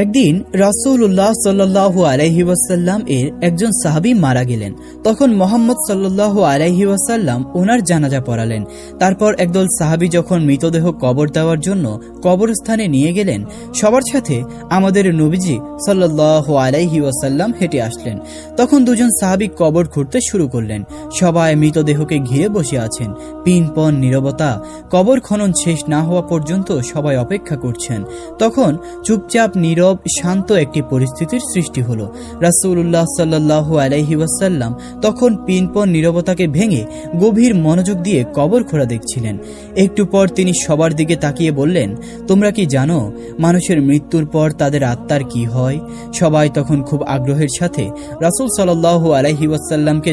একদিন রাসূলুল্লাহ সাল্লাল্লাহু আলাইহি ওয়াসাল্লাম এর একজন সাহাবী মারা গেলেন। তখন মুহাম্মদ সাল্লাল্লাহু আলাইহি ওয়াসাল্লাম ওনার জানাজা পড়ালেন। তারপর একদল সাহাবী যখন মৃতদেহ কবর দেওয়ার জন্য কবরস্থানে নিয়ে গেলেন, সবার সাথে আমাদের নবীজি সাল্লাল্লাহু আলাইহি ওয়াসাল্লাম হেঁটে আসলেন। তখন দুজন সাহাবী কবর খুঁড়তে শুরু করলেন। সবাই মৃতদেহকে ঘিরে বসে আছেন। পিনপন নীরবতা। কবর খনন শেষ না হওয়া পর্যন্ত সবাই অপেক্ষা করছেন। তখন চুপচাপ নীরব শান্ত একটি পরিস্থিতির সৃষ্টি হলো। রাসূলুল্লাহ সাল্লাল্লাহু আলাইহি ওয়াসাল্লাম তখন পিনপন নীরবতাকে ভেঙে গভীর মনোযোগ দিয়ে কবর খোঁড়া দেখছিলেন। একটু পর তিনি সবার দিকে তাকিয়ে বললেন, তোমরা কি জানো মানুষের মৃত্যুর পর তাদের আত্মার কি হয়? সবাই তখন খুব আগ্রহের সাথে রাসূল সাল্লাল্লাহু আলাইহি ওয়াসাল্লামকে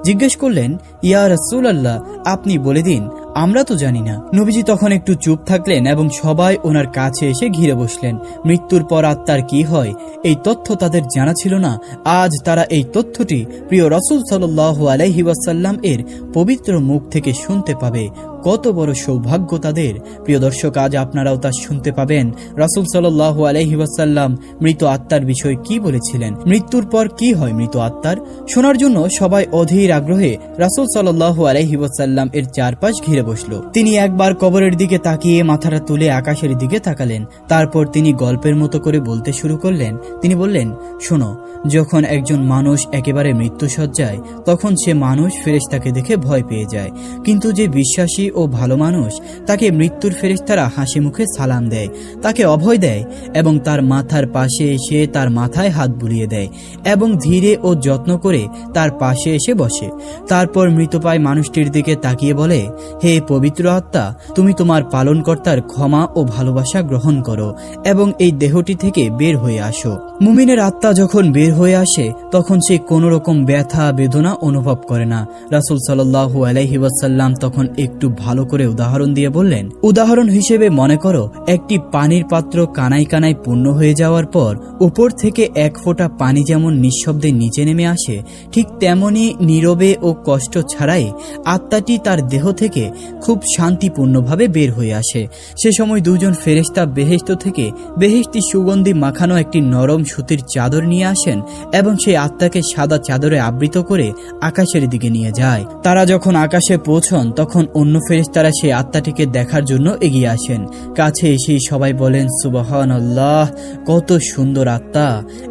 জিজ্ঞেস করলেন, ইয়া রাসূলুল্লাহ, আপনি বলে দিন, আমরা তো জানি না। নবীজি তখন একটু চুপ থাকলেন এবং সবাই ওনার কাছে এসে ঘিরে বসলেন। মৃত্যুর পর আত্মার কি হয় এই তথ্য তাদের জানা ছিল না। আজ তারা এই তথ্যটি প্রিয় রাসূল সাল্লাল্লাহু আলাইহি ওয়াসাল্লাম এর পবিত্র মুখ থেকে শুনতে পাবে। কত বড় সৌভাগ্য তাদের। প্রিয় দর্শক, আজ আপনারাও তা শুনতে পাবেন। রাসূল সাল্লাল্লাহু আলাইহি ওয়াসাল্লাম মৃত আত্মার বিষয়ে কি বলেছিলেন, মৃত্যুর পর কি হয় মৃত আত্মার। শোনার জন্য সবাই অধীর আগ্রহে রাসূল সাল্লাল্লাহু আলাইহি ওয়াসাল্লাম এর চারপাশ ঘিরে বসলো। তিনি একবার কবরের দিকে তাকিয়ে মাথাটা তুলে আকাশের দিকে তাকালেন। তারপর তিনি গল্পের মতো করে বলতে শুরু করলেন। তিনি বললেন, শোনো, যখন একজন মানুষ একেবারে মৃত্যুসজ্জায়, তখন সে মানুষ ফেরেশতাকে দেখে ভয় পেয়ে যায়। কিন্তু যে বিশ্বাসী ও ভালো মানুষ, তাকে মৃত্যুর ফেরেশতারা হাসি মুখে সালাম দেয়, তাকে অভয় দেয় এবং তার মাথার পাশে এসে তার মাথায় হাত বুলিয়ে দেয় এবং ধীরে ও যত্ন করে তার পাশে এসে বসে। তারপর মৃতপ্রায় মানুষটির দিকে তাকিয়ে বলে, হে পবিত্র আত্মা, তুমি তোমার পালনকর্তার ক্ষমা ও ভালোবাসা গ্রহণ করো এবং এই দেহটি থেকে বের হয়ে আসো। মুমিনের আত্মা যখন বের হয়ে আসে, তখন সে কোনো রকম ব্যথা বেদনা অনুভব করে না। রাসূল সাল্লাল্লাহু আলাইহি ওয়াসাল্লাম তখন একটু ভালো করে উদাহরণ দিয়ে বললেন, উদাহরণ হিসেবে মনে করো একটি পানির পাত্র কানায় কানায় পূর্ণ হয়ে যাওয়ার পর উপর থেকে এক ফোঁটা পানি যেমন নিঃশব্দে নিচে নেমে আসে, ঠিক তেমনি নীরবে ও কষ্ট ছাড়াই আত্মাটি তার দেহ থেকে খুব শান্তিপূর্ণভাবে বের হয়ে আসে। সে সময় দুজন ফেরেশতা বেহেশত থেকে বেহেশতি সুগন্ধি মাখানো একটি নরম সুতির চাদর নিয়ে আসেন এবং সেই আত্মাকে সাদা চাদরে আবৃত করে আকাশের দিকে নিয়ে যায়। তারা যখন আকাশে পৌঁছন, তখন অন্য ফেরেশতারা সেই আত্মাটিকে দেখার জন্য এগিয়ে আসেন। কাছে এসেই সবাই বলেন, সুবহানাল্লাহ, কত সুন্দর আত্মা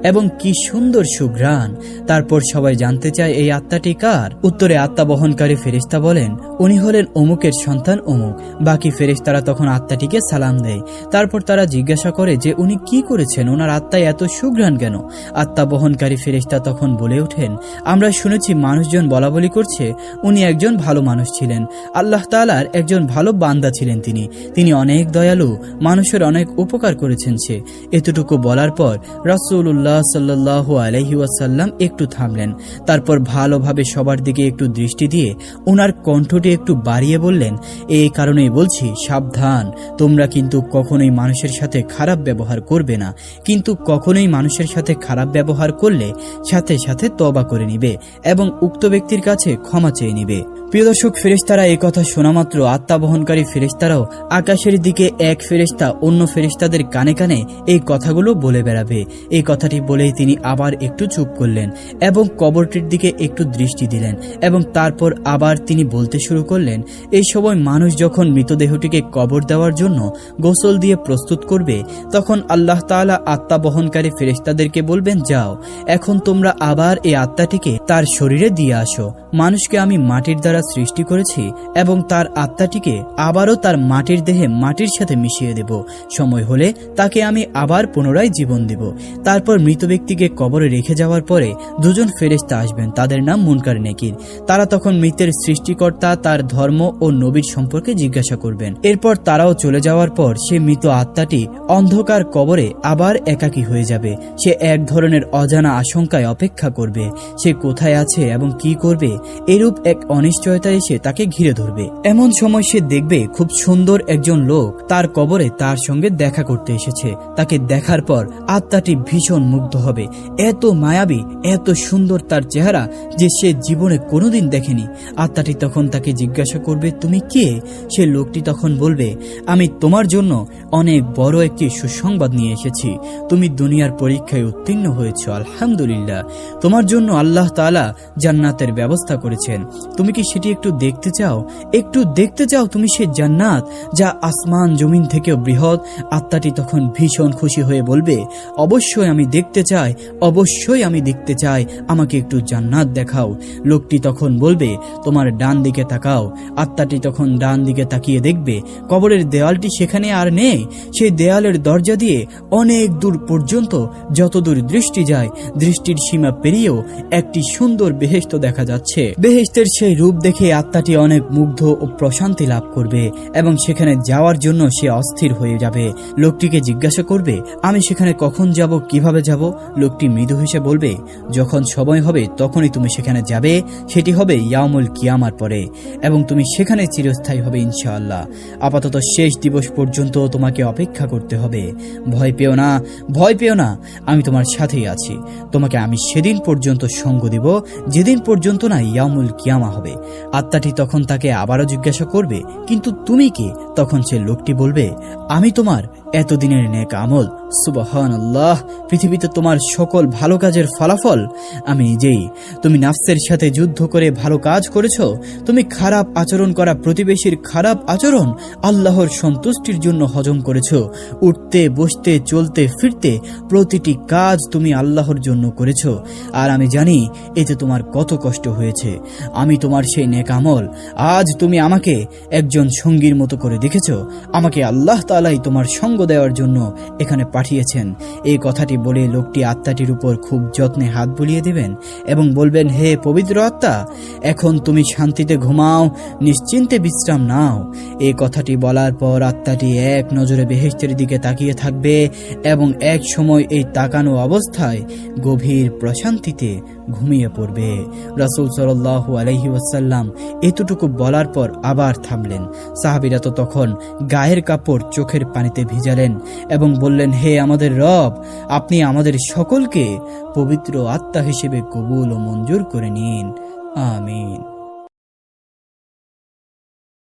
এবং কি সুন্দর সুঘ্রাণ। তারপর সবাই জানতে চায়, এই আত্মাটি কার? উত্তরে আত্মা বহনকারী ফেরেশতা বলেন, উনি হলেন অমুকের সন্তান অমুক। বাকি ফেরেশতারা তখন আত্মাটিকে সালাম দেয়। তারপর তারা জিজ্ঞাসা করে যে উনি কি করেছেন, ওনার আত্মায় এত সুঘ্রাণ কেন? আত্মা বহনকারী ফেরেশতা তখন বলে ওঠেন, আমরা শুনেছি মানুষজন বলাবলি করছে উনি একজন ভালো মানুষ ছিলেন, আল্লাহ তাআলার একজন ভালো বান্দা ছিলেন। তিনি অনেক দয়ালু, মানুষের অনেক উপকার করেছেন। সে এতটুকু বলার পর রাসূলুল্লাহ সাল্লাল্লাহু আলাইহি ওয়াসাল্লাম একটু থামলেন। তারপর ভালোভাবে সবার দিকে একটু দৃষ্টি দিয়ে ওনার কণ্ঠটি একটু বাড়িয়ে বললেন, এই কারণেই বলছি, সাবধান, তোমরা কিন্তু কখনোই মানুষের সাথে খারাপ ব্যবহার করবে না, কিন্তু কখনোই মানুষের সাথে খারাপ ব্যবহার করলে সাথে সাথে তওবা করে নিবে এবং উক্ত ব্যক্তির কাছে ক্ষমা চেয়ে নিবে। প্রিয় দর্শক, ফেরেশতারা এই কথা শোনা মাত্র আত্মা বহনকারী ফেরেশতারাও আকাশের দিকে এক ফেরেশতা অন্য ফেরেশতাদের কানে কানে এই কথাগুলো বলে বেড়াবে। এই কথাটি বলেই তিনি আবার একটু চুপ করলেন এবং কবরটির দিকে একটু দৃষ্টি দিলেন এবং তারপর আবার তিনি বলতে শুরু করলেন, এই সময় মানুষ যখন মৃতদেহটিকে কবর দেওয়ার জন্য গোসল দিয়ে প্রস্তুত করবে, তখন আল্লাহ তাআলা আত্মা বহনকারী ফেরেশতাদেরকে বলবেন, যাও, এখন তোমরা আবার এই আত্মাটিকে তার শরীরে দিয়ে আসো। মানুষকে আমি মাটির দ্বারা সৃষ্টি করেছি এবং তার আত্মাটিকে আবারও তার মাটির দেহে মাটির সাথে মিশিয়ে দেব। সময় হলে তাকে আমি আবার পুনরায় জীবন দেব। তারপর মৃত ব্যক্তিকে কবরে রেখে যাওয়ার পরে দুজন ফেরেশতা আসবেন, তাদের নাম মুনকার নেকির। তারা তখন মৃতের সৃষ্টিকর্তা, তার ধর্ম ও নবীর সম্পর্কে জিজ্ঞাসা করবেন। এরপর তারাও চলে যাওয়ার পর সে মৃত আত্মাটি অন্ধকার কবরে আবার একাকী হয়ে যাবে। সে এক ধরনের অজানা আশঙ্কায় অপেক্ষা করবে। সে কোথায় আছে এবং কি করবে, এরূপ এক অনিশ্চয় নিশ্চয়তা এসে তাকে ঘিরে ধরবে। এমন সময় সে দেখবে খুব সুন্দর একজন লোক তার কবরে তার সঙ্গে দেখা করতে এসেছে। তাকে দেখার পর আত্মাটি ভীষণ মুগ্ধ হবে। এত মায়াবী, এত সুন্দর তার চেহারা যে সে জীবনে কোনোদিন দেখেনি। আত্মাটি তখন তাকে জিজ্ঞাসা করবে, তুমি কে? সে লোকটি তখন বলবে, আমি তোমার জন্য অনেক বড় একটি সুসংবাদ নিয়ে এসেছি। তুমি দুনিয়ার পরীক্ষায় উত্তীর্ণ হয়েছ, আলহামদুলিল্লাহ। তোমার জন্য আল্লাহ তাআলা জান্নাতের ব্যবস্থা করেছেন। তুমি কি সেটি একটু দেখতে চাও? একটু দেখতে চাও তুমি সে জান্নাত যা আসমান জমিন থেকেও বৃহৎ? আত্মাটি তখন ভীষণ খুশি হয়ে বলবে, অবশ্যই আমি দেখতে চাই, অবশ্যই আমি দেখতে চাই, আমাকে একটু জান্নাত দেখাও। লোকটি তখন বলবে, তোমার ডান দিকে তাকাও। আত্মাটি তখন ডান দিকে তাকিয়ে দেখবে কবরের দেওয়ালটি সেখানে আর নেই। সেই দেওয়ালের দরজা দিয়ে অনেক দূর পর্যন্ত যতদূর দৃষ্টি যায়, দৃষ্টির সীমা পেরিয়েও একটি সুন্দর বেহেশত দেখা যাচ্ছে। বেহেশতের সেই রূপ দেখে আত্মাটি অনেক মুগ্ধ ও প্রশান্তি লাভ করবে এবং সেখানে যাওয়ার জন্য সে অস্থির হয়ে যাবে। লোকটিকে জিজ্ঞাসা করবে, আমি সেখানে কখন যাব, কিভাবে যাব? লোকটি মৃদু হেসে বলবে, যখন সময় হবে তখনই তুমি সেখানে যাবে। সেটি হবে ইয়াউমুল কিয়ামার পরে এবং তুমি সেখানে চিরস্থায়ী হবে ইনশাআল্লাহ। আপাতত শেষ দিবস পর্যন্ত তোমাকে অপেক্ষা করতে হবে। ভয় পেও না, ভয় পেও না, আমি তোমার সাথেই আছি। তোমাকে আমি সেদিন পর্যন্ত সঙ্গ দিব যেদিন পর্যন্ত না ইয়াউমুল কিয়ামা হবে। আত্মাটি তখন তাকে আবারও জিজ্ঞাসা করবে, কিন্তু তুমি কে? তখন সে লোকটি বলবে, আমি তোমার এতদিনের নেক আমল। সুবহানাল্লাহ, পৃথিবীতে তোমার সকল ভালো কাজের ফলাফল আমি নিজেই। তুমি নাফসের সাথে যুদ্ধ করে ভালো কাজ করেছো। তুমি খারাপ আচরণ করা প্রতিবেশীর খারাপ আচরণ আল্লাহর সন্তুষ্টির জন্য হজম করেছো। উঠতে বসতে চলতে ফিরতে প্রতিটি কাজ তুমি আল্লাহর জন্য করেছো। আর আমি জানি এতে তোমার কত কষ্ট হয়েছে। আমি তোমার সেই নেক আমল আজ তুমি আমাকে একজন সঙ্গীর মতো করে দেখেছো। আমাকে আল্লাহ তাআলাই তোমার সঙ্গ দেওয়ার জন্য এখানে পাঠিয়েছেন। এই কথাটি বলে লোকটি আত্মাটির উপর খুব যত্নে হাত বুলিয়ে দেবেন এবং বলবেন, হে পবিত্র আত্মা, এখন তুমি শান্তিতে ঘুমাও, নিশ্চিন্তে বিশ্রাম নাও। এই কথাটি বলার পর আত্মাটি এক নজরে বেহেশতের দিকে তাকিয়ে থাকবে এবং এক সময় এই তাকানো অবস্থায় গভীর প্রশান্তিতে ঘুমিয়ে পড়বে। রাসূল সাল্লাল্লাহু আলাইহি ওয়াসাল্লাম এতটুকু বলার পর আবার থামলেন। সাহাবীরা তো তখন গায়ের কাপড় চোখের পানিতে ভিজালেন এবং বললেন, হে আমাদের রব, আপনি আমাদের সকলকে পবিত্র আত্মা হিসেবে কবুল ও মঞ্জুর করে নিন। আমিন।